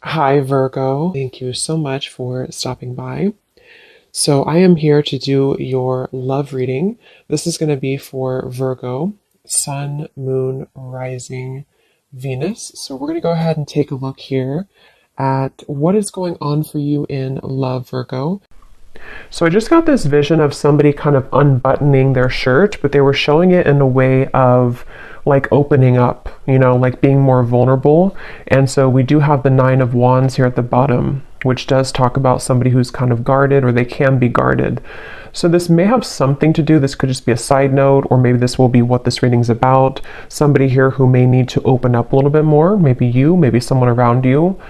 Hi, Virgo. Thank you so much for stopping by. So, I am here to do your love reading. This is going to be for Virgo, Sun, Moon, Rising, Venus. So, we're going to go ahead and take a look here at what is going on for you in love, Virgo. So, I just got this vision of somebody kind of unbuttoning their shirt, but they were showing it in a way of like opening up, like being more vulnerable. And so we do have the Nine of Wands here at the bottom, which does talk about somebody who's kind of guarded, or they can be guarded. So this may have something to do, this could just be a side note, or maybe this will be what this reading's about. Somebody here who may need to open up a little bit more, maybe you, maybe someone around you,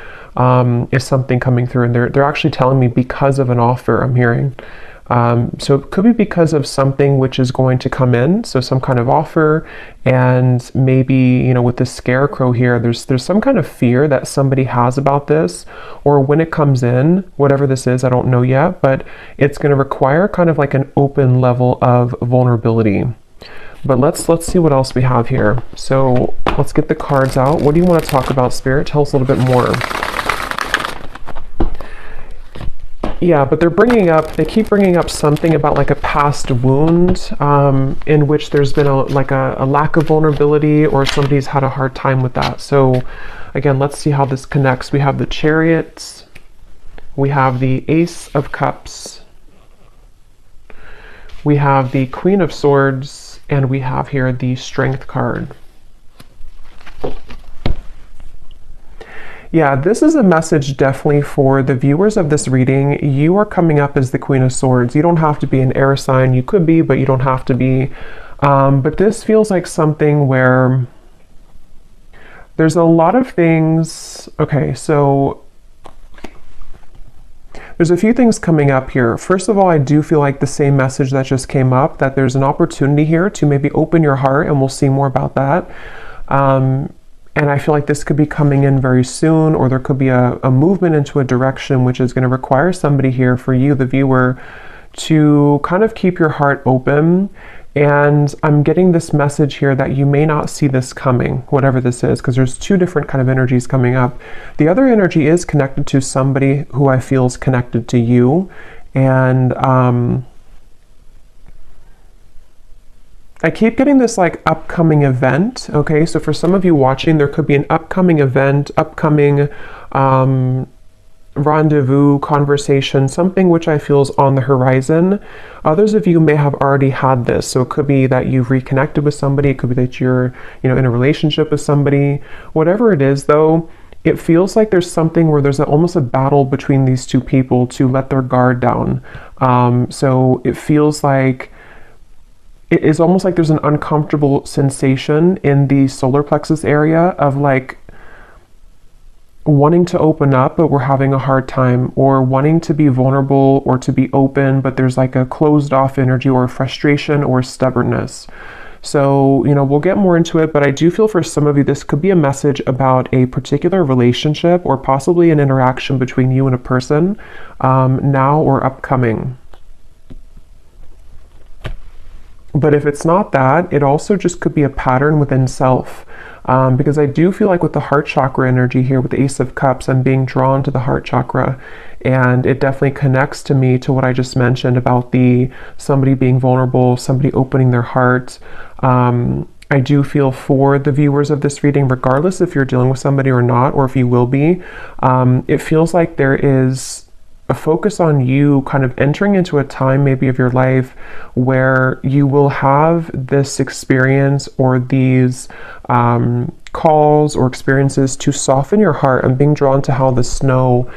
is something coming through. And they're actually telling me because of an offer I'm hearing. So it could be because of something which is going to come in, so some kind of offer, and maybe, with the scarecrow here, there's some kind of fear that somebody has about this, or when it comes in, whatever this is, I don't know yet, but it's going to require kind of like an open level of vulnerability. But let's see what else we have here. So let's get the cards out. What do you want to talk about, Spirit? Tell us a little bit more. Yeah, but they keep bringing up something about like a past wound in which there's been a lack of vulnerability, or somebody's had a hard time with that. So again, let's see how this connects. We have the Chariot, we have the Ace of Cups, we have the Queen of Swords, and we have here the Strength card. Yeah, this is a message definitely for the viewers of this reading. You are coming up as the Queen of Swords. You don't have to be an air sign. You could be, but you don't have to be. But this feels like something where there's a lot of things. Okay, so there's a few things coming up here. First of all, I do feel like the same message that just came up, that there's an opportunity here to maybe open your heart, and we'll see more about that. And I feel like this could be coming in very soon, or there could be a movement into a direction which is going to require somebody here, for you, the viewer, to kind of keep your heart open. And I'm getting this message here that you may not see this coming, whatever this is, because there's two different kind of energies coming up. The other energy is connected to somebody who I feel is connected to you. And I keep getting this like upcoming event. Okay, so for some of you watching, there could be an upcoming event, upcoming rendezvous, conversation, something which I feel is on the horizon. Others of you may have already had this. So it could be that you've reconnected with somebody. It could be that you're, in a relationship with somebody. Whatever it is though, it feels like there's something where there's almost a battle between these two people to let their guard down. So it feels like it is almost like there's an uncomfortable sensation in the solar plexus area of like wanting to open up, but we're having a hard time, or wanting to be vulnerable or to be open, but there's like a closed off energy, or frustration, or stubbornness. So, we'll get more into it, but I do feel for some of you, this could be a message about a particular relationship, or possibly an interaction between you and a person, now or upcoming. But if it's not that, it also just could be a pattern within self. Because I do feel like with the heart chakra energy here, with the Ace of Cups, I'm being drawn to the heart chakra. And it definitely connects to me to what I just mentioned about somebody being vulnerable, somebody opening their heart. I do feel for the viewers of this reading, regardless if you're dealing with somebody or not, or if you will be, it feels like there is a focus on you kind of entering into a time maybe of your life where you will have this experience, or these calls or experiences to soften your heart. I'm being drawn to how the snow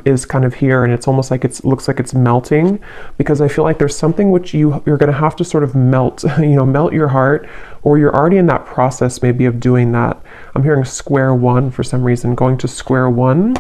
is kind of here, and it's almost like it looks like it's melting, because I feel like there's something which you're going to have to sort of melt, melt your heart, or you're already in that process maybe of doing that. I'm hearing square one for some reason, going to square one.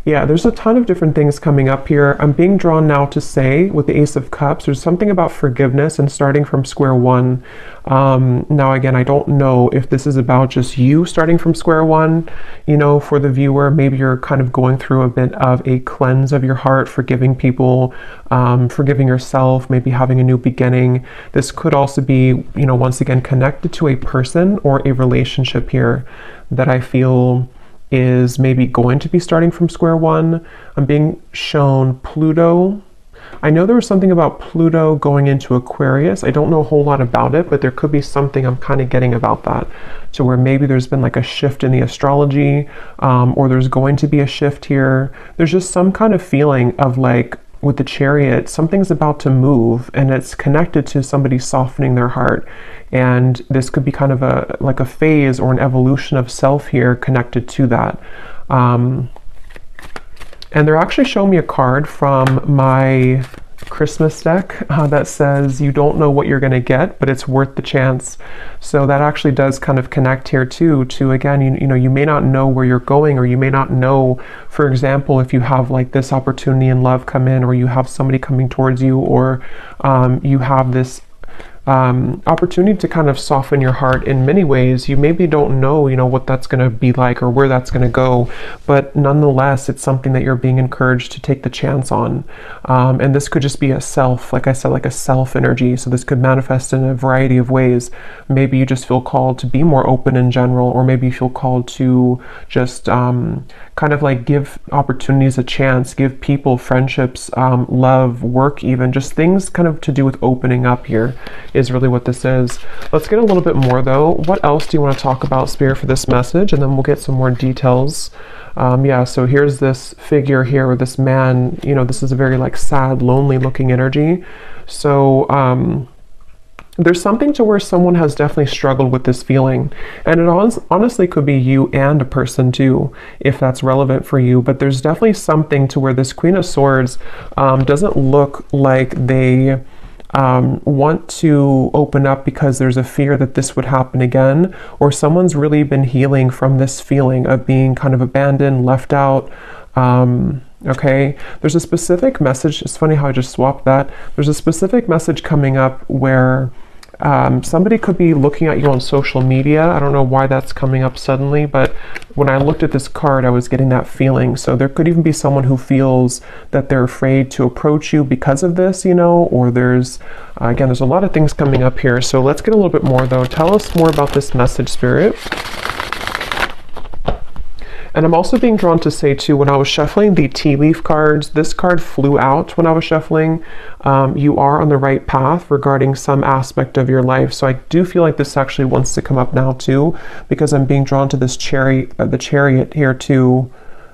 Yeah, there's a ton of different things coming up here. I'm being drawn now to say with the Ace of Cups, there's something about forgiveness and starting from square one. Now, again, I don't know if this is about just you starting from square one, you know, for the viewer. Maybe you're kind of going through a bit of a cleanse of your heart, forgiving people, forgiving yourself, maybe having a new beginning. This could also be, you know, once again, connected to a person or a relationship here that I feel is maybe going to be starting from square one. I'm being shown Pluto. I know there was something about Pluto going into Aquarius. I don't know a whole lot about it, but there could be something I'm kind of getting about that. So where maybe there's been like a shift in the astrology, or there's going to be a shift here. There's just some kind of feeling of like, with the Chariot, something's about to move, and it's connected to somebody softening their heart. And this could be kind of like a phase or an evolution of self here connected to that. And they're actually showing me a card from my Christmas deck that says you don't know what you're going to get, but it's worth the chance. So that actually does kind of connect here too, to again, you know, you may not know where you're going, or you may not know, for example, if you have like this opportunity in love come in, or you have somebody coming towards you, or you have this opportunity to kind of soften your heart in many ways. You maybe don't know, you know, what that's going to be like or where that's going to go, but nonetheless, it's something that you're being encouraged to take the chance on. And this could just be a self, like I said, like a self energy. So this could manifest in a variety of ways. Maybe you just feel called to be more open in general, or maybe you feel called to just kind of like give opportunities a chance, give people friendships, love, work, even just things kind of to do with opening up here is really what this is. Let's get a little bit more though. What else do you want to talk about, Spirit, for this message? And then we'll get some more details. Yeah, so here's this figure here with this man, you know, this is a very like sad, lonely looking energy. So, there's something to where someone has definitely struggled with this feeling, and it honestly could be you and a person too, if that's relevant for you. But there's definitely something to where this Queen of Swords doesn't look like they want to open up because there's a fear that this would happen again, or someone's really been healing from this feeling of being kind of abandoned, left out. Okay, there's a specific message. It's funny how I just swapped that. There's a specific message coming up where somebody could be looking at you on social media. I don't know why that's coming up suddenly, but when I looked at this card, I was getting that feeling. So there could even be someone who feels that they're afraid to approach you because of this, you know, or there's, again, there's a lot of things coming up here. So let's get a little bit more though. Tell us more about this message, Spirit. And I'm also being drawn to say too, when I was shuffling the tea leaf cards, this card flew out when I was shuffling. You are on the right path regarding some aspect of your life. So I do feel like this actually wants to come up now too, because I'm being drawn to this the chariot here too,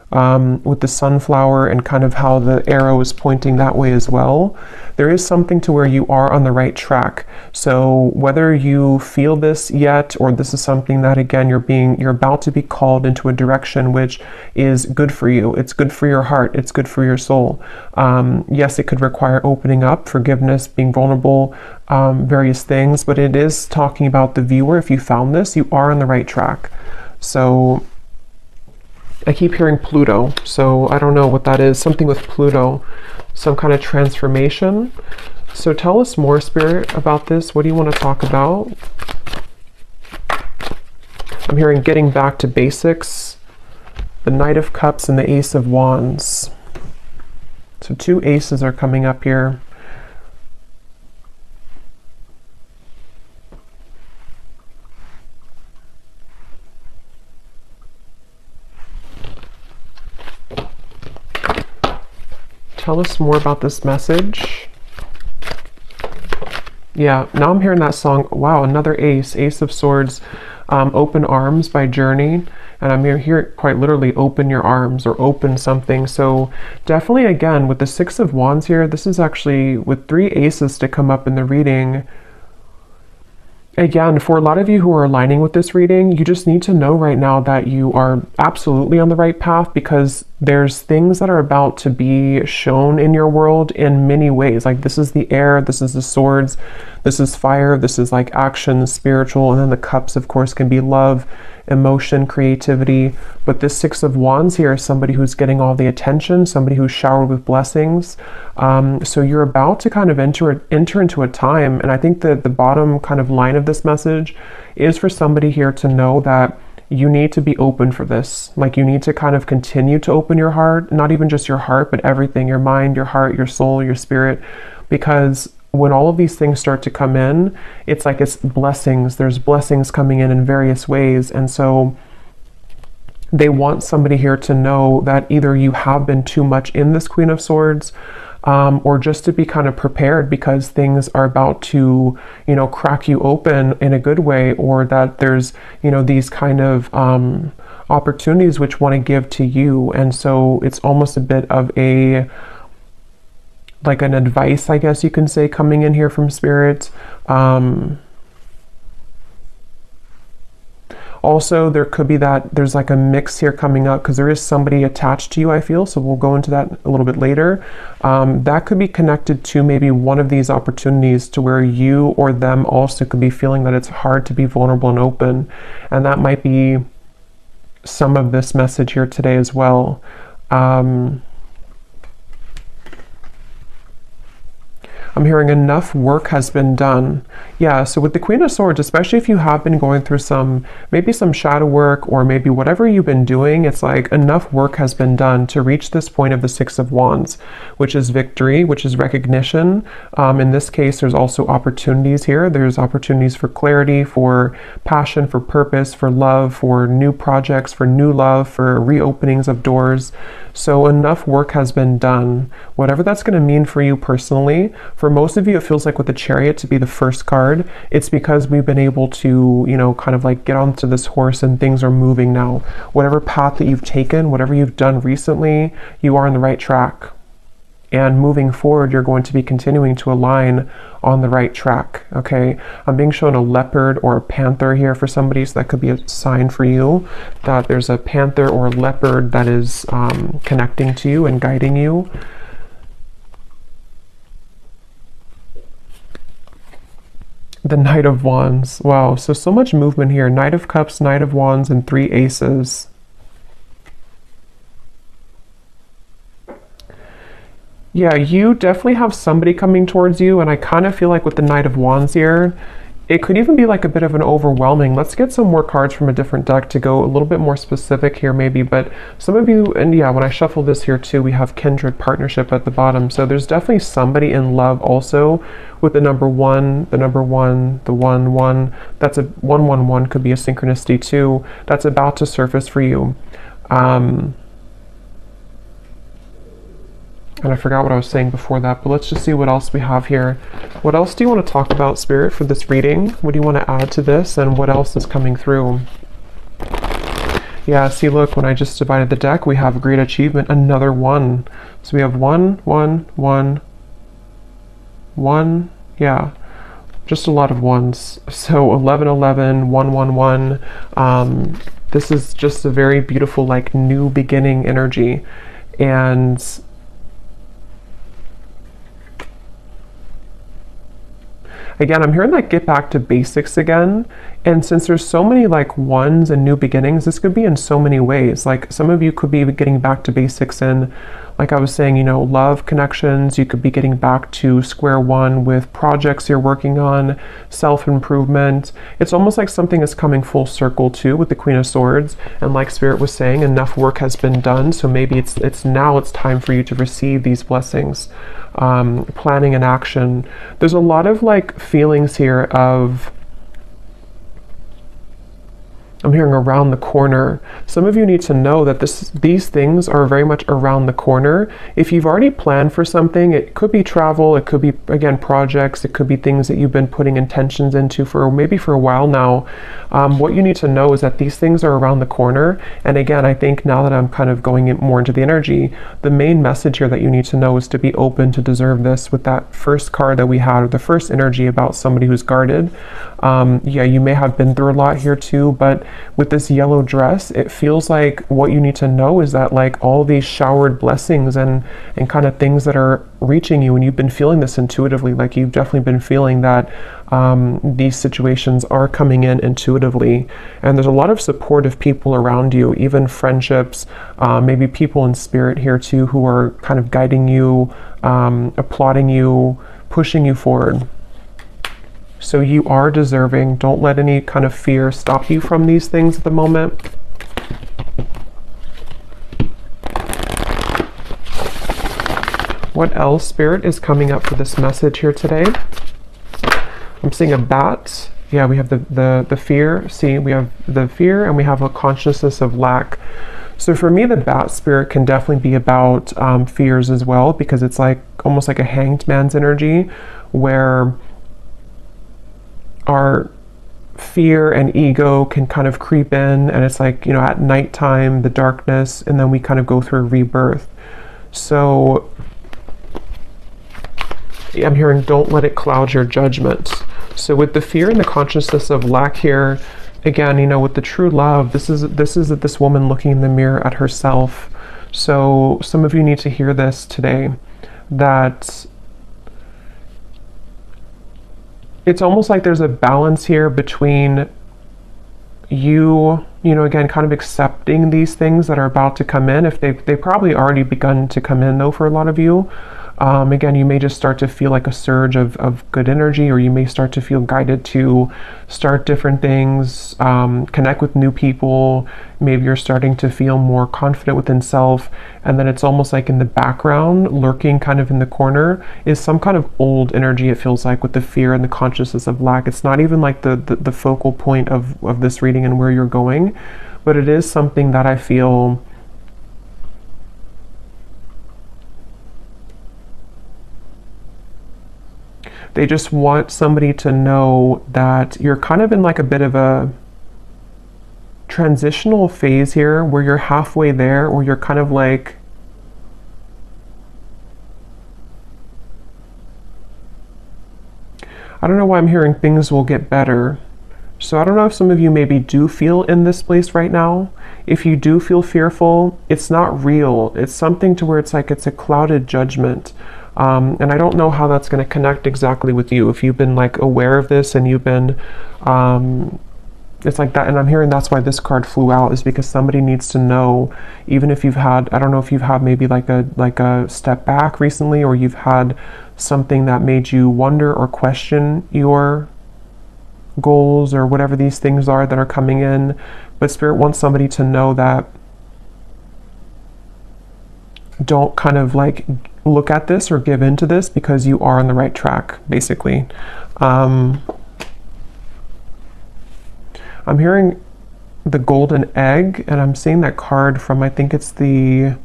with the sunflower and kind of how the arrow is pointing that way as well. There is something to where you are on the right track. So whether you feel this yet, or this is something that again you're about to be called into a direction which is good for you. It's good for your heart. It's good for your soul. Yes, it could require opening up, forgiveness, being vulnerable, various things, but it is talking about the viewer. If you found this, you are on the right track. So I keep hearing Pluto, so I don't know what that is. Something with Pluto, some kind of transformation. So tell us more, Spirit, about this. What do you want to talk about? I'm hearing getting back to basics, the Knight of Cups and the Ace of Wands. So two aces are coming up here. Tell us more about this message. Yeah, now I'm hearing that song. Wow, another ace, Ace of Swords, Open Arms by Journey. And I'm here quite literally open your arms or open something. So definitely, again, with the Six of Wands here, this is actually with three aces to come up in the reading. Again, for a lot of you who are aligning with this reading, you just need to know right now that you are absolutely on the right path, because there's things that are about to be shown in your world in many ways. Like this is the air, this is the swords. This is fire. This is like action, spiritual. And then the cups, of course, can be love, emotion, creativity. But this Six of Wands here is somebody who's getting all the attention, somebody who's showered with blessings. So you're about to kind of enter into a time. And I think that the bottom kind of line of this message is for somebody here to know that you need to be open for this. Like, you need to kind of continue to open your heart, not even just your heart, but everything, your mind, your heart, your soul, your spirit, because when all of these things start to come in, it's like it's blessings. There's blessings coming in various ways. And so they want somebody here to know that either you have been too much in this Queen of Swords, or just to be kind of prepared because things are about to, you know, crack you open in a good way, or that there's, you know, these kind of opportunities which want to give to you. And so it's almost a bit of a, like an advice, I guess you can say, coming in here from Spirit. Also, there could be that there's like a mix here coming up because there is somebody attached to you, I feel. So we'll go into that a little bit later. That could be connected to maybe one of these opportunities to where you or them also could be feeling that it's hard to be vulnerable and open. And that might be some of this message here today as well. I'm hearing enough work has been done. Yeah, so with the Queen of Swords, especially if you have been going through maybe some shadow work, or maybe whatever you've been doing, it's like enough work has been done to reach this point of the Six of Wands, which is victory, which is recognition. In this case, there's also opportunities here. There's opportunities for clarity, for passion, for purpose, for love, for new projects, for new love, for reopenings of doors. So enough work has been done. Whatever that's going to mean for you personally. For most of you, it feels like with the Chariot to be the first card, it's because we've been able to, you know, kind of like get onto this horse and things are moving now. Whatever path that you've taken, whatever you've done recently, you are on the right track. And moving forward, you're going to be continuing to align on the right track, okay? I'm being shown a leopard or a panther here for somebody, so that could be a sign for you that there's a panther or a leopard that is connecting to you and guiding you. The Knight of Wands. Wow, so much movement here. Knight of Cups, Knight of Wands, and 3 aces. Yeah, you definitely have somebody coming towards you, and I kind of feel like with the Knight of Wands here, it could even be like a bit of an overwhelming. Let's get some more cards from a different deck to go a little bit more specific here maybe, but some of you, and yeah, when I shuffle this here too, we have kindred partnership at the bottom. So there's definitely somebody in love also with the number 1, the 1, that's a 111 could be a synchronicity too. That's about to surface for you. And I forgot what I was saying before that, but let's just see what else we have here. What else do you want to talk about, Spirit, for this reading? What do you want to add to this, and what else is coming through? Yeah, see, look, when I just divided the deck, we have a great achievement, another 1. So we have 1, 1, 1, 1, yeah, just a lot of 1s. So 11, 11, 1, 1, 1. This is just a very beautiful, like, new beginning energy. And again, I'm hearing like get back to basics again. And since there's so many like 1s and new beginnings, this could be in so many ways. Like some of you could be getting back to basics in, like I was saying, you know, love connections. You could be getting back to square one with projects you're working on, self-improvement. It's almost like something is coming full circle too with the Queen of Swords. And like Spirit was saying, enough work has been done. So maybe it's now it's time for you to receive these blessings. Planning and action. There's a lot of like feelings here of, I'm hearing around the corner. Some of you need to know that these things are very much around the corner. If you've already planned for something, it could be travel, it could be, again, projects, it could be things that you've been putting intentions into for maybe for a while now. What you need to know is that these things are around the corner. And again, I think now that I'm kind of going more into the energy, the main message here that you need to know is to be open to deserve this with that first card that we had, or the first energy about somebody who's guarded. Yeah, you may have been through a lot here too, but with this yellow dress, it feels like what you need to know is that like all these showered blessings and kind of things that are reaching you, and you've been feeling this intuitively, like you've definitely been feeling that these situations are coming in intuitively, and there's a lot of supportive people around you, even friendships, maybe people in spirit here too who are kind of guiding you, applauding you, pushing you forward. So you are deserving. Don't let any kind of fear stop you from these things at the moment. What else, Spirit, is coming up for this message here today? I'm seeing a bat. Yeah, we have the fear. See, we have the fear and we have a consciousness of lack. So for me, the bat spirit can definitely be about fears as well, because it's like almost like a hanged man's energy, where our fear and ego can kind of creep in, and it's like, you know, at nighttime, the darkness, and then we kind of go through a rebirth. So I'm hearing, don't let it cloud your judgment. So with the fear and the consciousness of lack here, again, you know, with the true love, this is this woman looking in the mirror at herself. So some of you need to hear this today, that it's almost like there's a balance here between you know, again, kind of accepting these things that are about to come in. If they've probably already begun to come in though for a lot of you. Again, you may just start to feel like a surge of good energy, or you may start to feel guided to start different things, connect with new people. Maybe you're starting to feel more confident within self, and then it's almost like in the background, lurking kind of in the corner, is some kind of old energy, it feels like, with the fear and the consciousness of lack. It's not even like the focal point of this reading and where you're going, but it is something that I feel they just want somebody to know that you're kind of in like a bit of a transitional phase here, where you're halfway there, or you're kind of like, I don't know why I'm hearing things will get better. So I don't know if some of you maybe do feel in this place right now. If you do feel fearful, it's not real. It's something to where it's like it's a clouded judgment. And I don't know how that's going to connect exactly with you. If you've been like aware of this and you've been, it's like that. And I'm hearing that's why this card flew out, is because somebody needs to know, even if you've had, I don't know if you've had maybe like a step back recently, or you've had something that made you wonder or question your goals or whatever these things are that are coming in. But Spirit wants somebody to know that don't kind of like look at this or give into this, because you are on the right track, basically. I'm hearing the golden egg, and I'm seeing that card from, I think it's the,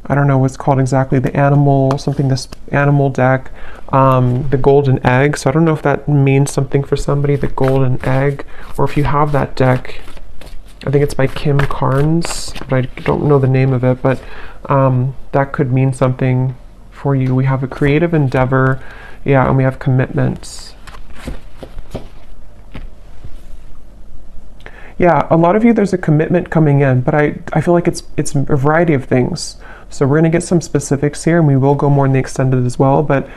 I don't know what's called exactly, the animal, something, this animal deck, the golden egg. So I don't know if that means something for somebody, the golden egg, or if you have that deck. I think it's by Kim Carnes, but I don't know the name of it, but that could mean something for you. We have a creative endeavor, yeah, and we have commitments. Yeah, a lot of you, there's a commitment coming in, but I feel like it's a variety of things. So we're going to get some specifics here, and we will go more in the extended as well, but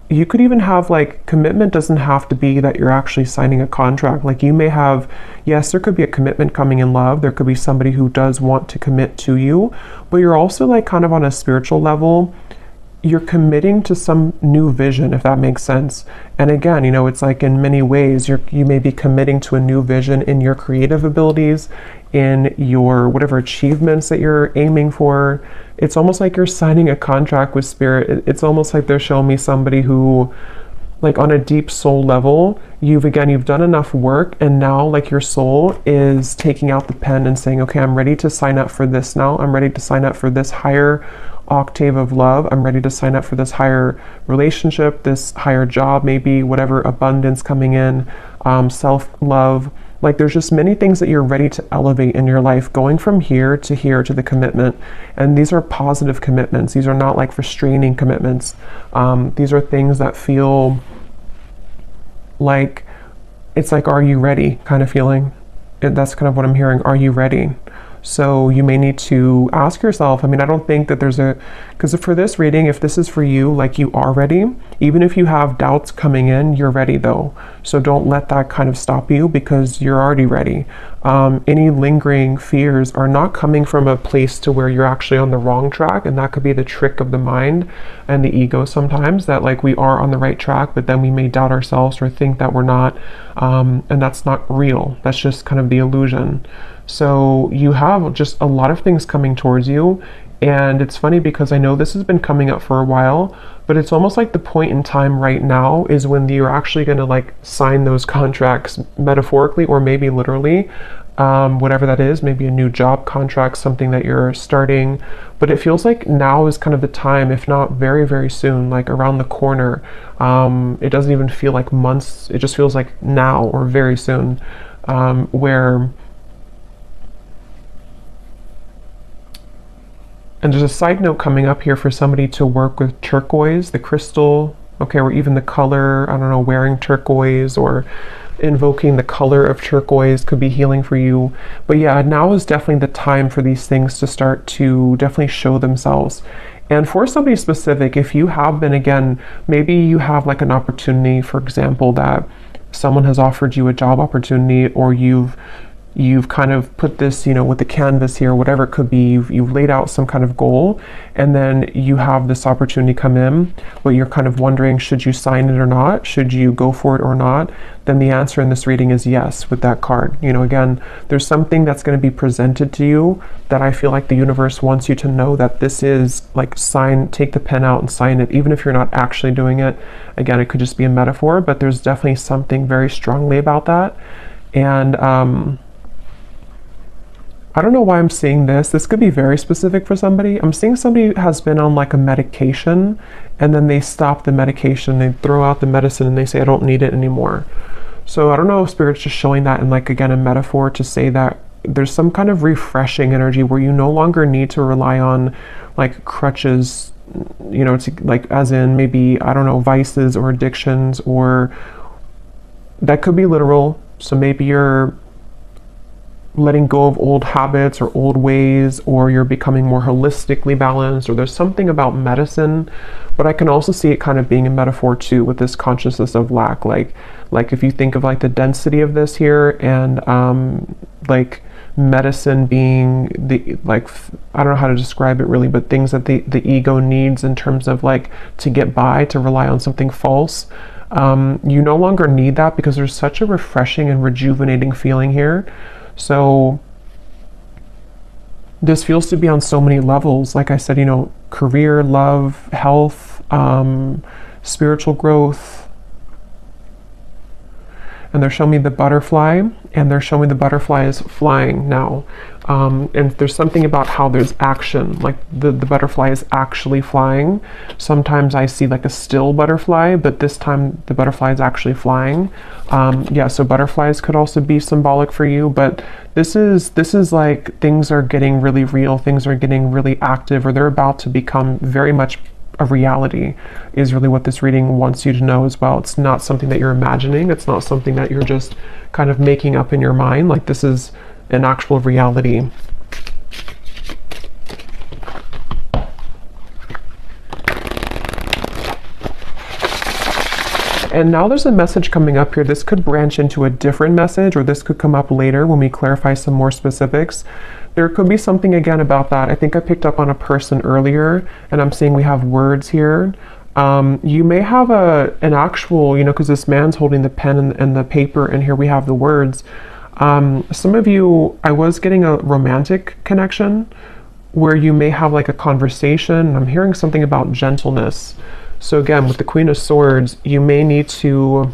you could even have, like, commitment doesn't have to be that you're actually signing a contract. Like, you may have, yes, there could be a commitment coming in love. There could be somebody who does want to commit to you, but you're also like kind of on a spiritual level, you're committing to some new vision, if that makes sense. And again, you know, it's like in many ways, you may be committing to a new vision in your creative abilities, in your whatever achievements that you're aiming for. It's almost like you're signing a contract with Spirit. It's almost like they're showing me somebody who, like, on a deep soul level, you've done enough work, and now, like, your soul is taking out the pen and saying, okay, I'm ready to sign up for this now. I'm ready to sign up for this higher octave of love. I'm ready to sign up for this higher relationship, this higher job, maybe whatever abundance coming in, self-love. Like, there's just many things that you're ready to elevate in your life, going from here to the commitment. And these are positive commitments. These are not like restraining commitments. These are things that feel like it's like, are you ready kind of feeling. That's kind of what I'm hearing. Are you ready? So you may need to ask yourself, I mean, I don't think that there's because for this reading, if this is for you, like you are ready, even if you have doubts coming in, you're ready though. So don't let that kind of stop you because you're already ready. Any lingering fears are not coming from a place to where you're actually on the wrong track. And that could be the trick of the mind and the ego sometimes, that like we are on the right track, but then we may doubt ourselves or think that we're not. And that's not real. That's just kind of the illusion. So you have just a lot of things coming towards you. And it's funny because I know this has been coming up for a while, but it's almost like the point in time right now is when you're actually going to like sign those contracts metaphorically or maybe literally, whatever that is, maybe a new job contract, something that you're starting. But it feels like now is kind of the time, if not very, very soon, like around the corner. It doesn't even feel like months. It just feels like now or very soon, where... And there's a side note coming up here for somebody to work with turquoise, the crystal, okay, or even the color, I don't know, wearing turquoise or invoking the color of turquoise could be healing for you. But yeah, now is definitely the time for these things to start to definitely show themselves. And for somebody specific, if you have been, again, maybe you have like an opportunity, for example, that someone has offered you a job opportunity, or you've kind of put this, you know, with the canvas here, whatever it could be, you've laid out some kind of goal, and then you have this opportunity come in, but you're kind of wondering, should you sign it or not? Should you go for it or not? Then the answer in this reading is yes with that card. You know, again, there's something that's going to be presented to you that I feel like the universe wants you to know that this is like take the pen out and sign it, even if you're not actually doing it. Again, it could just be a metaphor, but there's definitely something very strongly about that. And, I don't know why I'm seeing this. This could be very specific for somebody. I'm seeing somebody who has been on like a medication, and then they stop the medication, they throw out the medicine, and they say, I don't need it anymore. So I don't know if Spirit's just showing that in like, again, a metaphor to say that there's some kind of refreshing energy where you no longer need to rely on like crutches, you know, to like, as in maybe, I don't know, vices or addictions, or that could be literal. So maybe you're letting go of old habits or old ways, or you're becoming more holistically balanced, or there's something about medicine. But I can also see it kind of being a metaphor too, with this consciousness of lack. Like if you think of like the density of this here, and like medicine being the, like, I don't know how to describe it really, but things that the ego needs in terms of like to get by, to rely on something false. You no longer need that because there's such a refreshing and rejuvenating feeling here. So this feels to be on so many levels. Like I said, you know, career, love, health, spiritual growth. And they're showing me the butterfly, and they're showing me the butterfly is flying now. And there's something about how there's action, like the butterfly is actually flying. Sometimes I see like a still butterfly, but this time the butterfly is actually flying. Yeah, so butterflies could also be symbolic for you, but this is like things are getting really real, things are getting really active, or they're about to become very much a reality, is really what this reading wants you to know as well. It's not something that you're imagining. It's not something that you're just kind of making up in your mind. Like, this is an actual reality. And now there's a message coming up here. This could branch into a different message, or this could come up later when we clarify some more specifics. There could be something again about that. I think I picked up on a person earlier, and I'm seeing we have words here. You may have an actual, you know, because this man's holding the pen and the paper, and here we have the words. Some of you, I was getting a romantic connection where you may have like a conversation. I'm hearing something about gentleness. So again, with the Queen of Swords, you may need to,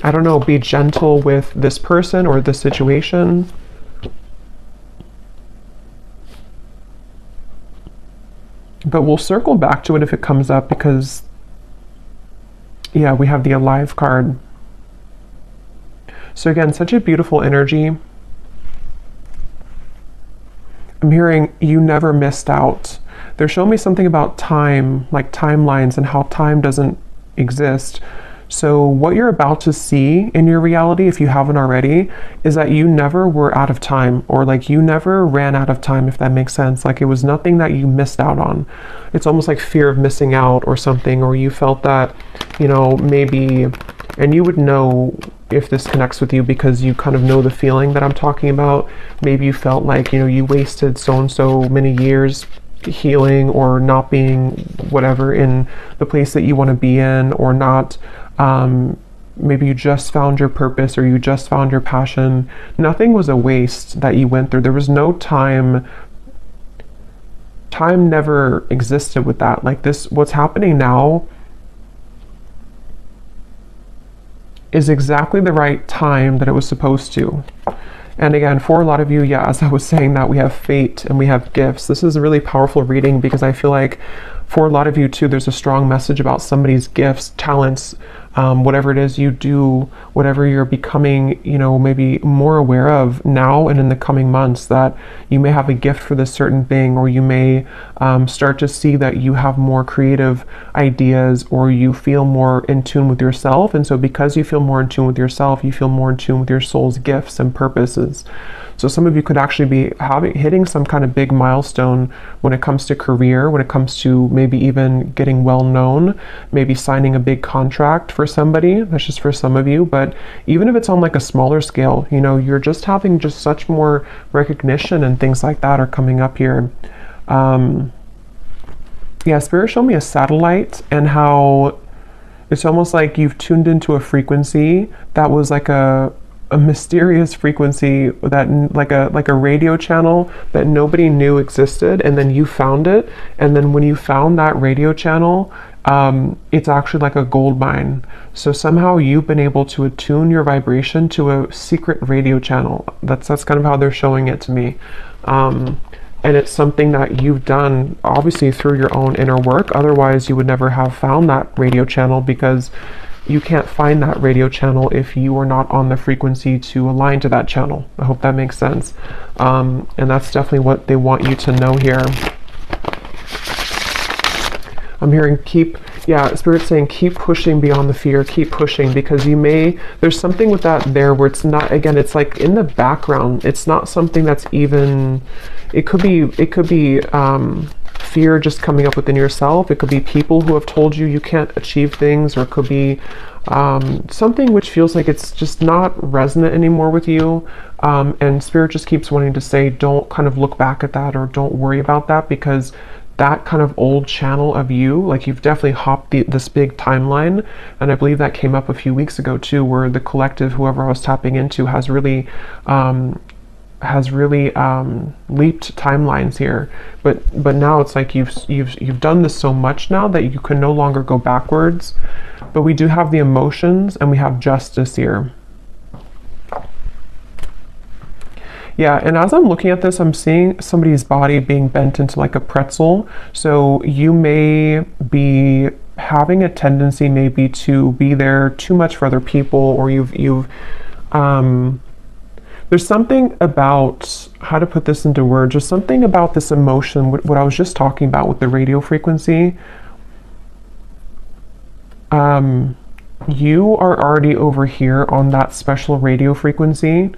I don't know, be gentle with this person or this situation. But we'll circle back to it if it comes up, because, yeah, we have the Alive card. So again, such a beautiful energy. I'm hearing you never missed out. They're showing me something about time, like timelines, and how time doesn't exist. So what you're about to see in your reality, if you haven't already, is that you never were out of time, or like you never ran out of time, if that makes sense. Like it was nothing that you missed out on. It's almost like fear of missing out or something, or you felt that, you know, maybe, and you would know if this connects with you because you kind of know the feeling that I'm talking about. Maybe you felt like, you know, you wasted so and so many years healing or not being whatever in the place that you want to be in, or not. Maybe you just found your purpose, or you just found your passion. Nothing was a waste that you went through. There was no time. Time never existed with that. Like this, what's happening now is exactly the right time that it was supposed to. And again, for a lot of you, yeah, as I was saying, that we have fate and we have gifts. This is a really powerful reading because I feel like for a lot of you too, there's a strong message about somebody's gifts, talents, whatever it is you do, whatever you're becoming, you know, maybe more aware of now and in the coming months, that you may have a gift for this certain thing, or you may start to see that you have more creative ideas, or you feel more in tune with yourself. And so because you feel more in tune with yourself, you feel more in tune with your soul's gifts and purposes. So some of you could actually be hitting some kind of big milestone when it comes to career, when it comes to maybe even getting well known, maybe signing a big contract for somebody. That's just for some of you. But even if it's on like a smaller scale, you know, you're just having just such more recognition and things like that are coming up here. Yeah, Spirit showed me a satellite and how it's almost like you've tuned into a frequency that was like a mysterious frequency, that like a radio channel that nobody knew existed, and then you found it. And then when you found that radio channel, it's actually like a gold mine. So somehow you've been able to attune your vibration to a secret radio channel. That's kind of how they're showing it to me. And it's something that you've done obviously through your own inner work. Otherwise you would never have found that radio channel, because you can't find that radio channel if you are not on the frequency to align to that channel. I hope that makes sense. And that's definitely what they want you to know here. I'm hearing Spirit saying keep pushing beyond the fear, keep pushing, because there's something with that there where it's not, again, it's like in the background. It's not something that's even, it could be fear just coming up within yourself. It could be people who have told you you can't achieve things, or it could be something which feels like it's just not resonant anymore with you. And Spirit just keeps wanting to say, don't kind of look back at that, or don't worry about that, because that kind of old channel of you, like you've definitely hopped this big timeline. And I believe that came up a few weeks ago too, where the collective, whoever I was tapping into, has really leaped timelines here. But now it's like you've done this so much now that you can no longer go backwards. But we do have the emotions, and we have justice here. Yeah, and as I'm looking at this, I'm seeing somebody's body being bent into like a pretzel. So you may be having a tendency maybe to be there too much for other people, or there's something about, how to put this into words, there's something about this emotion, what I was just talking about with the radio frequency. You are already over here on that special radio frequency.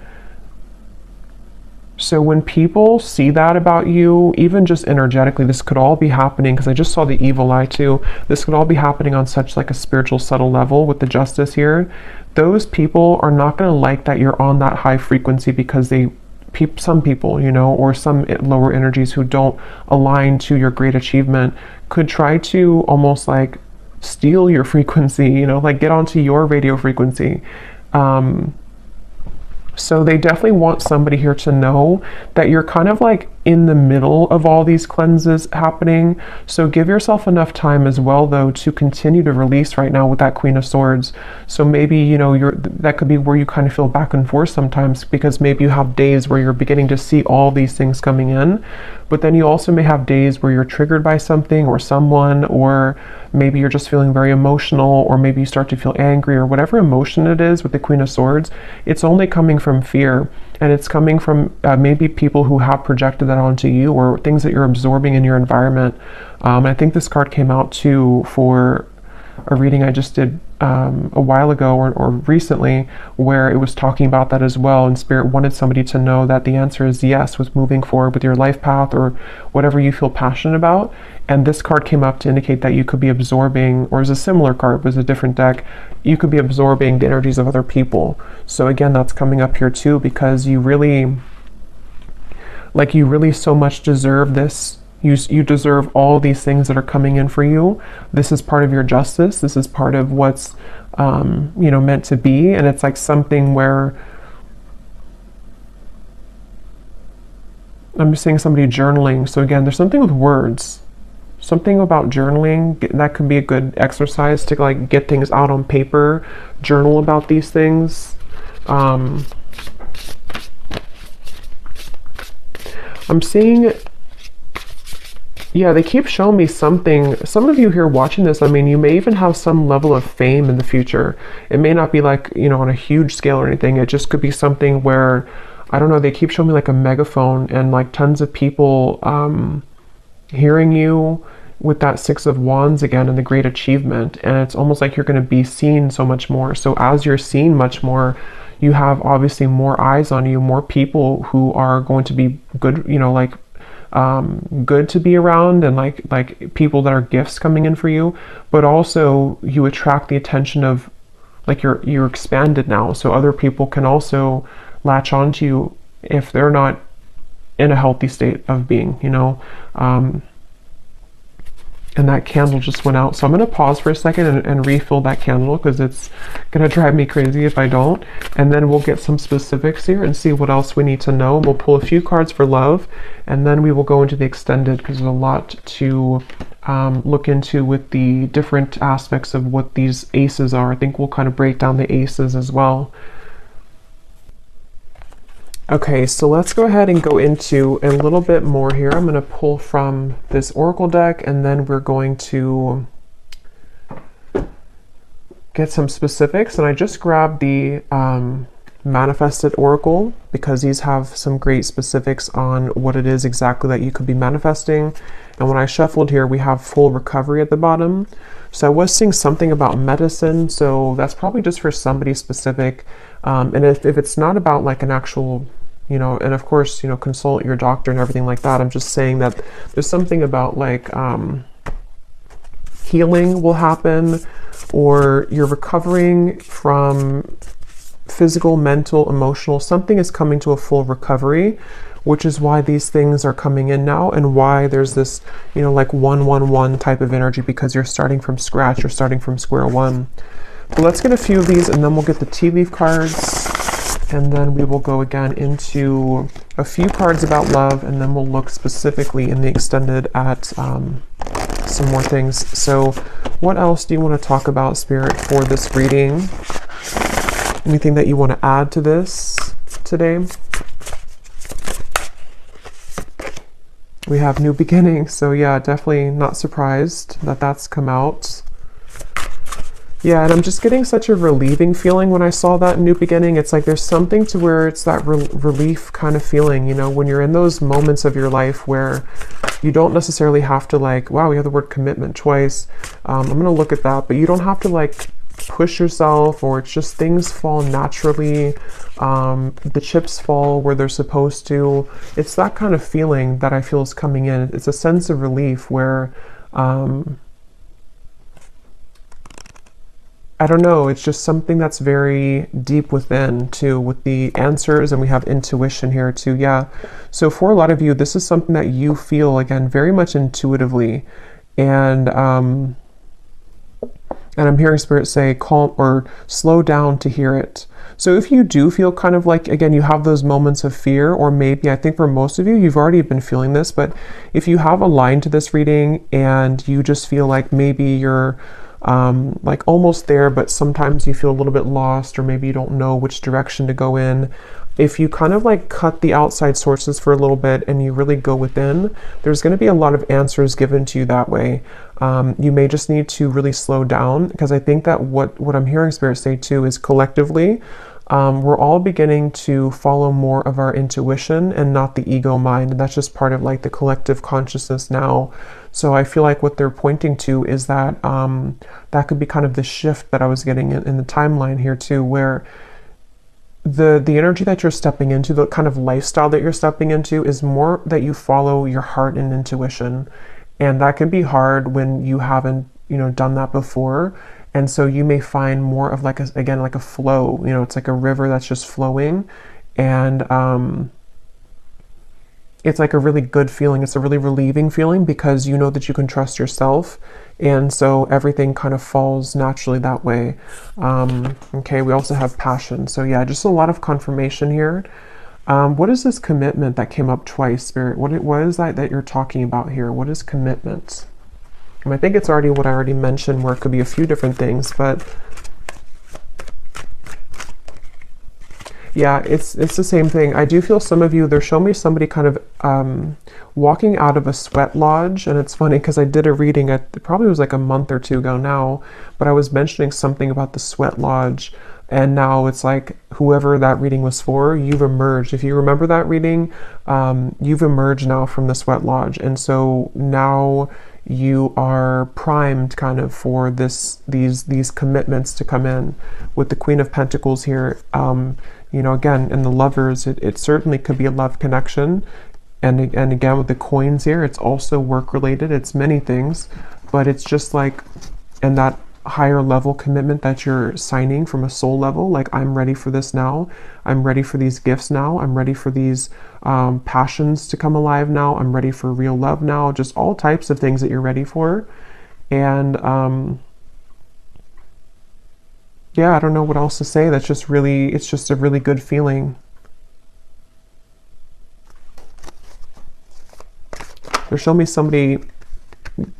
So when people see that about you, even just energetically, this could all be happening, because I just saw the evil eye too. This could all be happening on such like a spiritual subtle level with the justice here. Those people are not going to like that you're on that high frequency, because some people, you know, or some lower energies who don't align to your great achievement could try to almost like steal your frequency, you know, like get onto your radio frequency. So they definitely want somebody here to know that you're kind of like in the middle of all these cleanses happening. So give yourself enough time as well, though, to continue to release right now with that Queen of Swords. So maybe, you know, that could be where you kind of feel back and forth sometimes, because maybe you have days where you're beginning to see all these things coming in, but then you also may have days where you're triggered by something or someone, or maybe you're just feeling very emotional, or maybe you start to feel angry, or whatever emotion it is with the Queen of Swords. It's only coming from fear, and it's coming from maybe people who have projected that onto you, or things that you're absorbing in your environment. I think this card came out too for a reading I just did a while ago or recently, where it was talking about that as well, and Spirit wanted somebody to know that the answer is yes with moving forward with your life path or whatever you feel passionate about. And this card came up to indicate that you could be absorbing, or is a similar card, it was a different deck, you could be absorbing the energies of other people. So again, that's coming up here too, because you really so much deserve this. You deserve all these things that are coming in for you. This is part of your justice. This is part of what's, meant to be. And it's like something where I'm just seeing somebody journaling. So again, there's something with words, something about journaling that could be a good exercise to like get things out on paper, journal about these things. I'm seeing, yeah, they keep showing me something. Some of you here watching this, I mean, you may even have some level of fame in the future. It may not be like, on a huge scale or anything. It just could be something where, I don't know, they keep showing me like a megaphone and like tons of people hearing you with that Six of Wands again and the great achievement. And it's almost like you're going to be seen so much more. So as you're seen much more, you have obviously more eyes on you, more people who are going to be good, good to be around, and like people that are gifts coming in for you. But also you attract the attention of, like, you're expanded now, so other people can also latch onto you if they're not in a healthy state of being, and that candle just went out. So I'm going to pause for a second and refill that candle, because it's going to drive me crazy if I don't. And then we'll get some specifics here and see what else we need to know. We'll pull a few cards for love, and then we will go into the extended, because there's a lot to look into with the different aspects of what these aces are. I think we'll kind of break down the aces as well. Okay, so let's go ahead and go into a little bit more here. I'm going to pull from this oracle deck, and then we're going to get some specifics. And I just grabbed the manifested oracle, because these have some great specifics on what it is exactly that you could be manifesting. And when I shuffled here, we have full recovery at the bottom. So I was seeing something about medicine, so that's probably just for somebody specific. And if it's not about like an actual, and of course, consult your doctor and everything like that. I'm just saying that there's something about like healing will happen, or you're recovering from physical, mental, emotional. Something is coming to a full recovery, which is why these things are coming in now, and why there's this, like 111 type of energy, because you're starting from scratch, you're starting from square one. So let's get a few of these, and then we'll get the tea leaf cards, and then we will go again into a few cards about love, and then we'll look specifically in the extended at some more things. So what else do you want to talk about, Spirit, for this reading? Anything that you want to add to this today? We have new beginnings, so yeah, definitely not surprised that that's come out. Yeah, and I'm just getting such a relieving feeling when I saw that new beginning. It's like there's something to where it's that relief kind of feeling, when you're in those moments of your life where you don't necessarily have to like, wow, we have the word commitment twice. I'm going to look at that, but you don't have to like push yourself, or it's just things fall naturally. The chips fall where they're supposed to. It's that kind of feeling that I feel is coming in. It's a sense of relief where, I don't know, it's just something that's very deep within too, with the answers, and we have intuition here too. Yeah. So for a lot of you, this is something that you feel, again, very much intuitively. And I'm hearing Spirit say calm or slow down to hear it. So if you do feel kind of like, again, you have those moments of fear, or maybe, I think for most of you, you've already been feeling this, but if you have a line to this reading and you just feel like maybe you're like almost there, but sometimes you feel a little bit lost, or maybe you don't know which direction to go in. If you kind of like cut the outside sources for a little bit and you really go within, there's going to be a lot of answers given to you that way. You may just need to really slow down, because I think that what I'm hearing Spirit say too is collectively, we're all beginning to follow more of our intuition and not the ego mind. And that's just part of like the collective consciousness now. So I feel like what they're pointing to is that that could be kind of the shift that I was getting in the timeline here too, where the energy that you're stepping into, the kind of lifestyle that you're stepping into, is more that you follow your heart and intuition. And that can be hard when you haven't, done that before. And so you may find more of like again, like a flow, it's like a river that's just flowing. And it's like a really good feeling. It's a really relieving feeling because you know that you can trust yourself. And so everything kind of falls naturally that way. Okay, we also have passion. So yeah, just a lot of confirmation here. What is this commitment that came up twice, Spirit? What is that you're talking about here? What is commitment? And I think it's already what I already mentioned, where it could be a few different things, but yeah, it's the same thing. I do feel some of you, they're showing me somebody kind of walking out of a sweat lodge. And it's funny because I did a reading, it probably was like a month or two ago now, but I was mentioning something about the sweat lodge. And now it's like whoever that reading was for, you've emerged. If you remember that reading, you've emerged now from the sweat lodge. And so now you are primed kind of for these commitments to come in with the Queen of Pentacles here. Again, in the lovers, it certainly could be a love connection. And again, with the coins here, it's also work related. It's many things, but it's just like, and that higher level commitment that you're signing from a soul level, like I'm ready for this now. I'm ready for these gifts now. I'm ready for these passions to come alive now. I'm ready for real love now. Just all types of things that you're ready for. And yeah, I don't know what else to say. That's just really, it's just a really good feeling. They're showing me somebody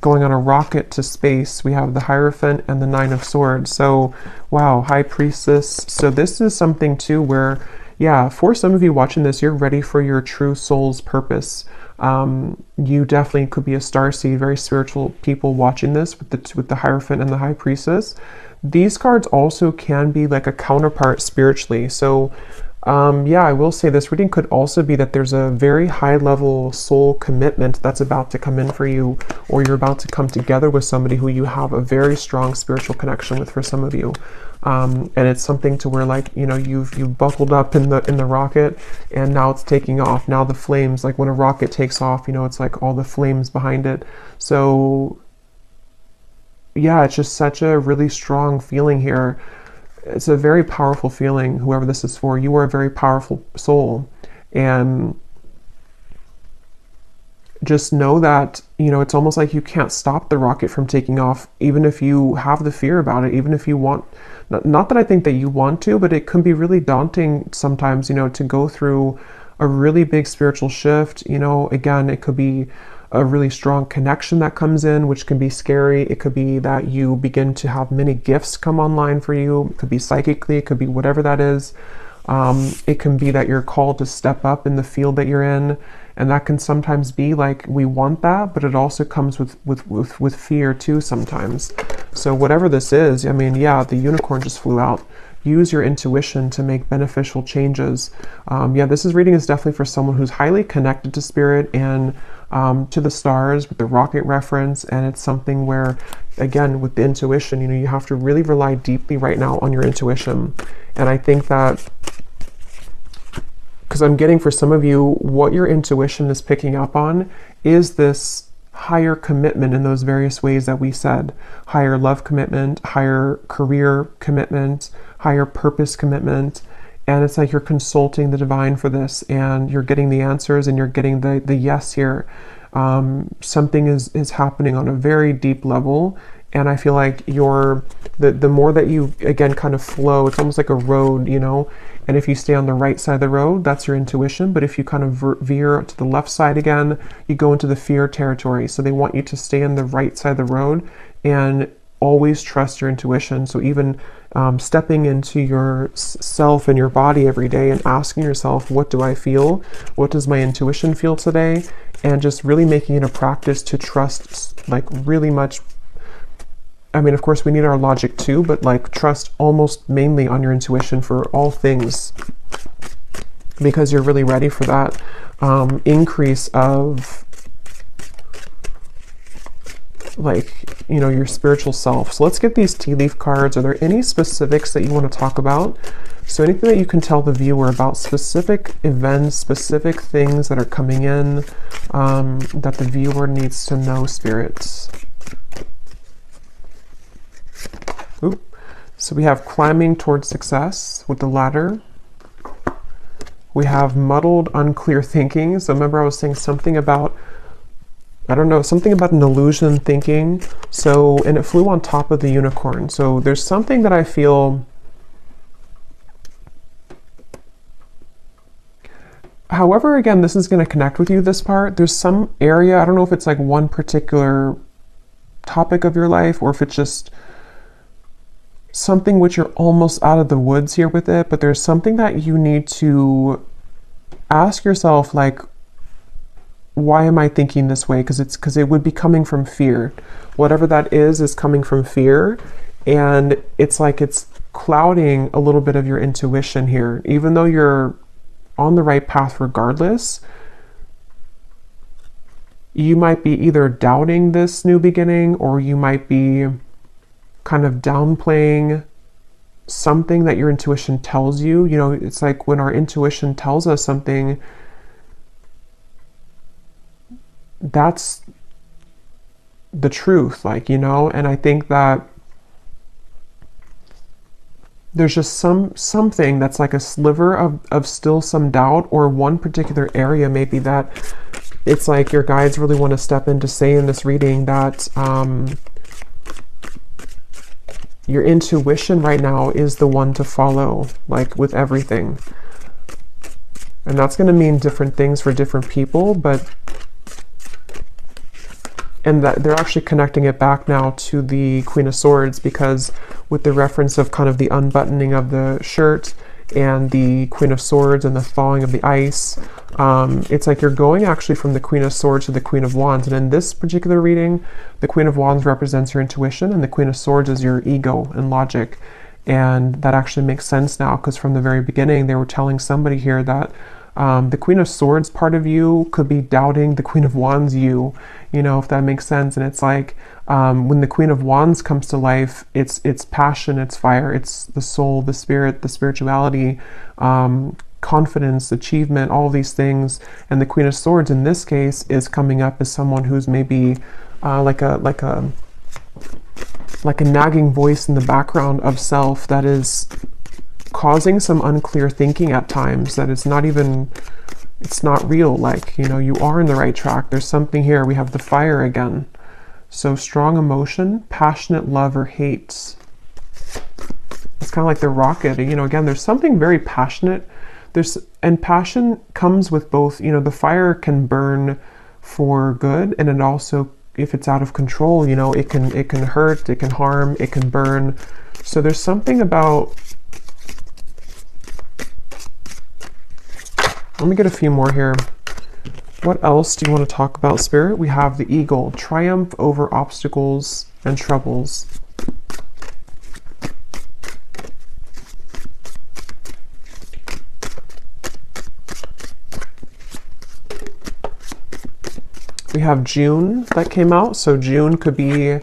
going on a rocket to space. We have the Hierophant and the Nine of Swords. So, wow, High Priestess. So this is something too where, yeah, for some of you watching this, you're ready for your true soul's purpose. You definitely could be a starseed, very spiritual people watching this with the Hierophant and the High Priestess. These cards also can be like a counterpart spiritually. So yeah, I will say this reading could also be that there's a very high level soul commitment that's about to come in for you, or you're about to come together with somebody who you have a very strong spiritual connection with for some of you. And it's something to where like, you've buckled up in the rocket and now it's taking off. Now the flames, like when a rocket takes off, it's like all the flames behind it. So yeah, it's just such a really strong feeling here. It's a very powerful feeling, whoever this is for. You are a very powerful soul. And just know that, it's almost like you can't stop the rocket from taking off, even if you have the fear about it, even if you want, not that I think that you want to, but it can be really daunting sometimes, to go through a really big spiritual shift. Again, it could be a really strong connection that comes in, which can be scary. It could be that you begin to have many gifts come online for you. It could be psychically, it could be whatever that is. It can be that you're called to step up in the field that you're in. And that can sometimes be like, we want that, but it also comes with fear too sometimes. So whatever this is, I mean, yeah, the unicorn just flew out. Use your intuition to make beneficial changes. Yeah, this reading is definitely for someone who's highly connected to spirit and to the stars with the rocket reference. And it's something where, again, with the intuition, you have to really rely deeply right now on your intuition. And I think that, because I'm getting for some of you, what your intuition is picking up on is this higher commitment in those various ways that we said. Higher love commitment, higher career commitment, higher purpose commitment. And it's like you're consulting the divine for this, and you're getting the answers, and you're getting the yes here. Something is happening on a very deep level. And I feel like the more that you, again, kind of flow, it's almost like a road, and if you stay on the right side of the road, that's your intuition. But if you kind of veer to the left side again, you go into the fear territory. So they want you to stay on the right side of the road and always trust your intuition. So even stepping into your self and your body every day and asking yourself, what do I feel? What does my intuition feel today? And just really making it a practice to trust, like really much I mean, of course, we need our logic too, but like trust almost mainly on your intuition for all things, because you're really ready for that increase of like, you know, your spiritual self. So let's get these tea leaf cards. Are there any specifics that you want to talk about? So anything that you can tell the viewer about specific events, specific things that are coming in that the viewer needs to know, spirits. Oop. So we have climbing towards success with the ladder. We have muddled, unclear thinking. So remember I was saying something about, I don't know, something about an illusion thinking. So, and it flew on top of the unicorn. So there's something that I feel, however, again, this is going to connect with you, this part. There's some area, I don't know if it's like one particular topic of your life or if it's just something which you're almost out of the woods here with it, but there's something that you need to ask yourself, like, why am I thinking this way? Because it would be coming from fear. Whatever that is coming from fear. And it's like it's clouding a little bit of your intuition here. Even though you're on the right path regardless, you might be either doubting this new beginning, or you might be kind of downplaying something that your intuition tells you. You know, it's like when our intuition tells us something, that's the truth, like, you know. And I think that there's just something that's like a sliver of still some doubt, or one particular area maybe that it's like your guides really want to step in to say in this reading that your intuition right now is the one to follow, like with everything. And that's going to mean different things for different people, but and that they're actually connecting it back now to the Queen of Swords, because with the reference of kind of the unbuttoning of the shirt and the Queen of Swords and the thawing of the ice, it's like you're going actually from the Queen of Swords to the Queen of Wands. And in this particular reading, the Queen of Wands represents your intuition and the Queen of Swords is your ego and logic. And that actually makes sense now, because from the very beginning they were telling somebody here that the Queen of Swords part of you could be doubting the Queen of Wands you know, if that makes sense. And it's like when the Queen of Wands comes to life, it's passion, it's fire, it's the soul, the spirit, the spirituality, confidence, achievement, all these things. And the Queen of Swords in this case is coming up as someone who's maybe like a nagging voice in the background of self that is causing some unclear thinking at times, that it's not even, it's not real. Like, you know, you are in the right track. There's something here. We have the fire again. So strong emotion, passionate love or hate. It's kind of like the rocket, you know, again, there's something very passionate. And passion comes with both, you know, the fire can burn for good, and it also, if it's out of control, you know, it can hurt, it can harm, it can burn. So there's something about, let me get a few more here. What else do you want to talk about, Spirit? We have the eagle, triumph over obstacles and troubles. We have June that came out. So June could be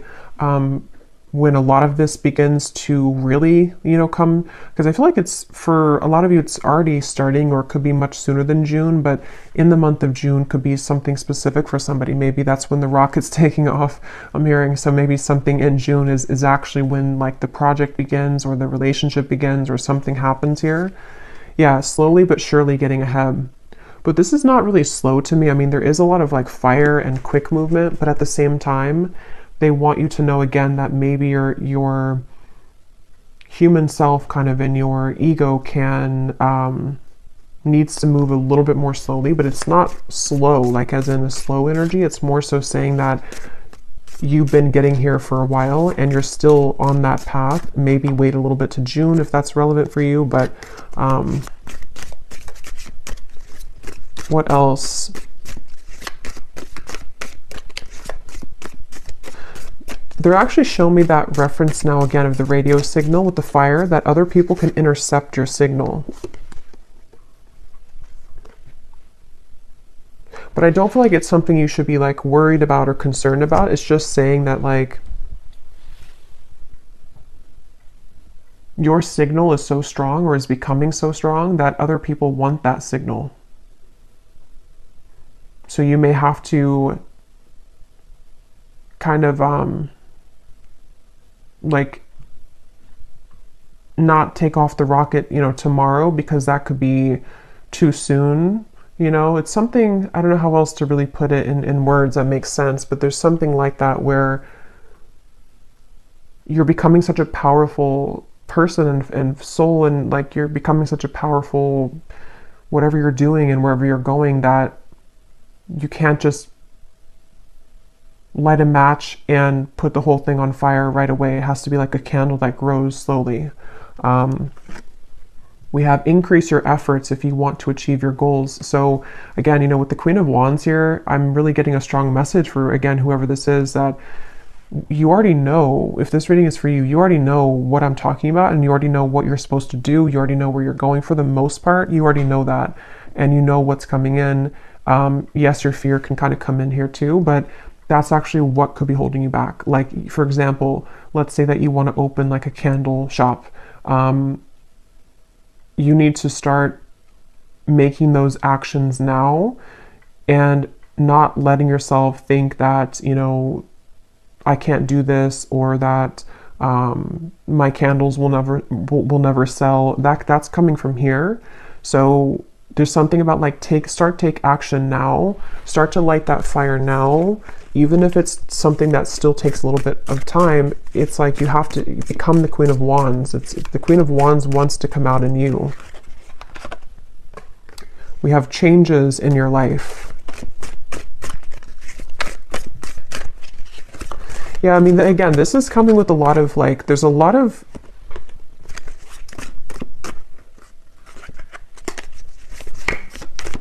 when a lot of this begins to really, you know, come, because I feel like it's, for a lot of you, it's already starting, or it could be much sooner than June, but in the month of June could be something specific for somebody. Maybe that's when the rocket's taking off, I'm hearing. So maybe something in June is actually when like the project begins, or the relationship begins, or something happens here. Yeah, slowly but surely getting ahead. But this is not really slow to me. I mean, there is a lot of like fire and quick movement, but at the same time, they want you to know again that maybe your human self kind of in your ego can needs to move a little bit more slowly, but it's not slow, like as in a slow energy. It's more so saying that you've been getting here for a while and you're still on that path. Maybe wait a little bit to June if that's relevant for you, but what else? They're actually showing me that reference now again of the radio signal with the fire, that other people can intercept your signal. But I don't feel like it's something you should be like worried about or concerned about. It's just saying that like your signal is so strong or is becoming so strong that other people want that signal. So you may have to kind of like not take off the rocket, tomorrow, because that could be too soon. It's something, I don't know how else to really put it in words that makes sense, but there's something like that where you're becoming such a powerful person and soul, and like you're becoming such a powerful whatever you're doing and wherever you're going, that you can't just light a match and put the whole thing on fire right away. It has to be like a candle that grows slowly. We have increase your efforts if you want to achieve your goals. So again, with the Queen of Wands here, I'm really getting a strong message for, again, whoever this is, that you already know, if this reading is for you, you already know what I'm talking about, and you already know what you're supposed to do. You already know where you're going for the most part. You already know that, and you know what's coming in. Yes, your fear can kind of come in here too, but that's actually what could be holding you back. Like, for example, let's say that you want to open like a candle shop. You need to start making those actions now and not letting yourself think that, I can't do this, or that my candles will never sell. That's coming from here. So there's something about like take action now. Start to light that fire now, even if it's something that still takes a little bit of time. It's like you have to become the Queen of Wands. The Queen of Wands wants to come out in you. We have changes in your life. Yeah, I mean, again, this is coming with a lot of like, there's a lot of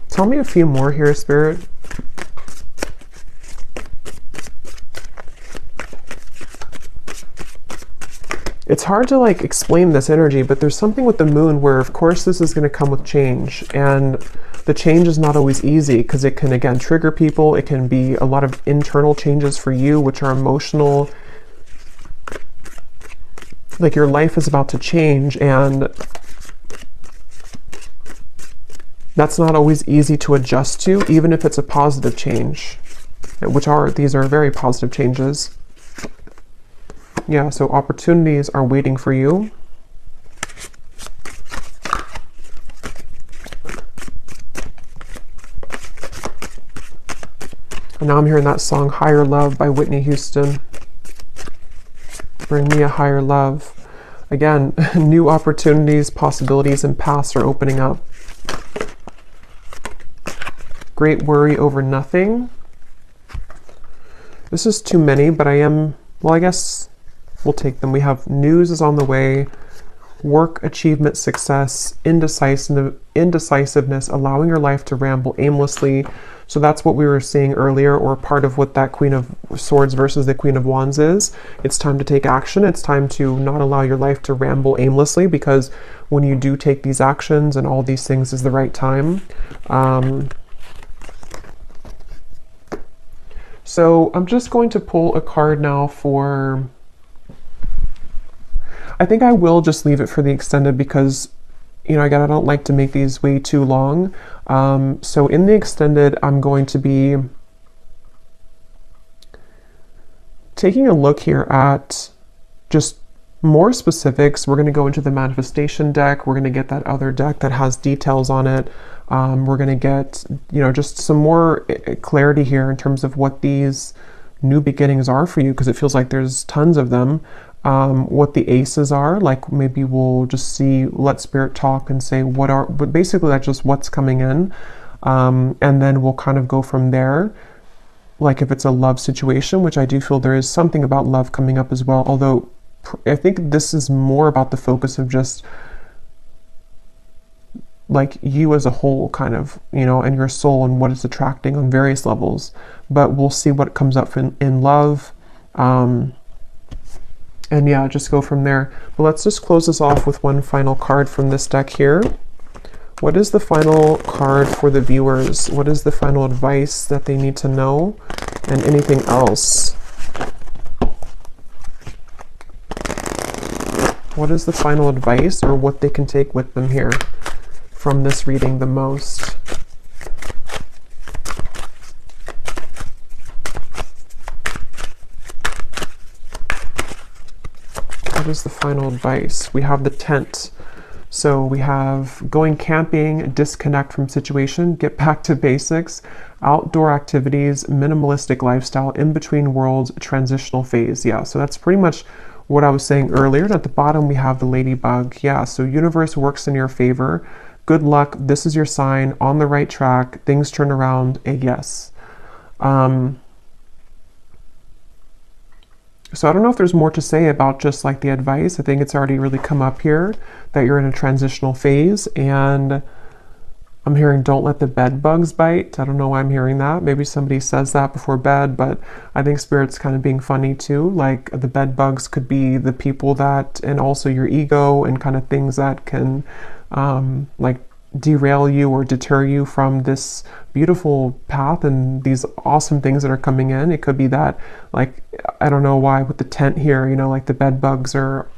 tell me a few more here, Spirit. It's hard to like explain this energy, but there's something with the moon where, of course, this is going to come with change, and the change is not always easy because it can, again, trigger people. It can be a lot of internal changes for you, which are emotional. Like your life is about to change, and that's not always easy to adjust to, even if it's a positive change, these are very positive changes. Yeah, so opportunities are waiting for you. And now I'm hearing that song, Higher Love by Whitney Houston. Bring me a higher love. Again, new opportunities, possibilities, and paths are opening up. Great worry over nothing. This is too many, but I guess we'll take them. We have news is on the way, work, achievement, success, indecisiveness, allowing your life to ramble aimlessly. So that's what we were seeing earlier, or part of what that Queen of Swords versus the Queen of Wands is. It's time to take action. It's time to not allow your life to ramble aimlessly, because when you do take these actions and all these things is the right time. So I'm just going to pull a card now for, I think I will just leave it for the extended because, again, I don't like to make these way too long. So in the extended, I'm going to be taking a look here at just more specifics. We're going to go into the manifestation deck. We're going to get that other deck that has details on it. We're going to get, just some more clarity here in terms of what these new beginnings are for you, because it feels like there's tons of them. What the aces are, like maybe we'll just let Spirit talk and say but basically that's just what's coming in. And then we'll kind of go from there. Like if it's a love situation, which I do feel there is something about love coming up as well. Although I think this is more about the focus of just like you as a whole, kind of, and your soul and what it's attracting on various levels. But we'll see what comes up in love. And yeah, just go from there. But let's just close this off with one final card from this deck here. What is the final card for the viewers? What is the final advice that they need to know? And anything else? What is the final advice or what they can take with them here from this reading the most? What is the final advice? We have the tent. So we have going camping, disconnect from situation, get back to basics, outdoor activities, minimalistic lifestyle, in between worlds, transitional phase. Yeah, so that's pretty much what I was saying earlier. And at the bottom, we have the ladybug. Yeah, so universe works in your favor. Good luck. This is your sign, on the right track. Things turn around. A yes. So I don't know if there's more to say about just like the advice. I think it's already really come up here that you're in a transitional phase, and I'm hearing don't let the bed bugs bite. I don't know why I'm hearing that. Maybe somebody says that before bed, but I think Spirit's kind of being funny too. Like the bed bugs could be the people that, and also your ego and kind of things that can like derail you or deter you from this beautiful path and these awesome things that are coming in. It could be that, like, I don't know why with the tent here, you know, like the bed bugs, or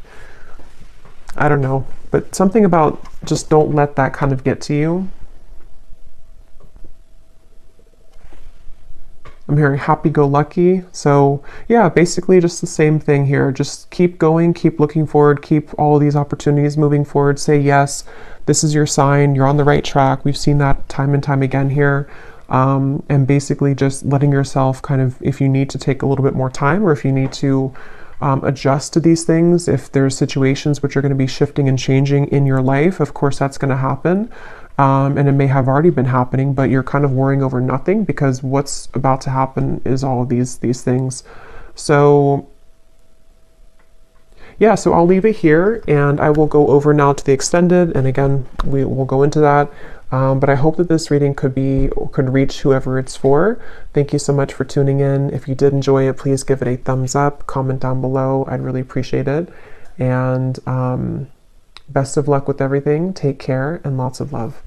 I don't know, but something about just don't let that kind of get to you. I'm hearing happy-go-lucky. So yeah, basically just the same thing here. Just keep going, keep looking forward, keep all of these opportunities moving forward. Say yes, this is your sign. You're on the right track. We've seen that time and time again here. And basically just letting yourself kind of, if you need to take a little bit more time, or if you need to adjust to these things, if there's situations which are going to be shifting and changing in your life, of course that's going to happen. And it may have already been happening, but you're kind of worrying over nothing because what's about to happen is all of these things. So yeah, so I'll leave it here and I will go over now to the extended, and again we will go into that. But I hope that this reading could reach whoever it's for. Thank you so much for tuning in. If you did enjoy it, please give it a thumbs up, comment down below. I'd really appreciate it. And best of luck with everything. Take care and lots of love.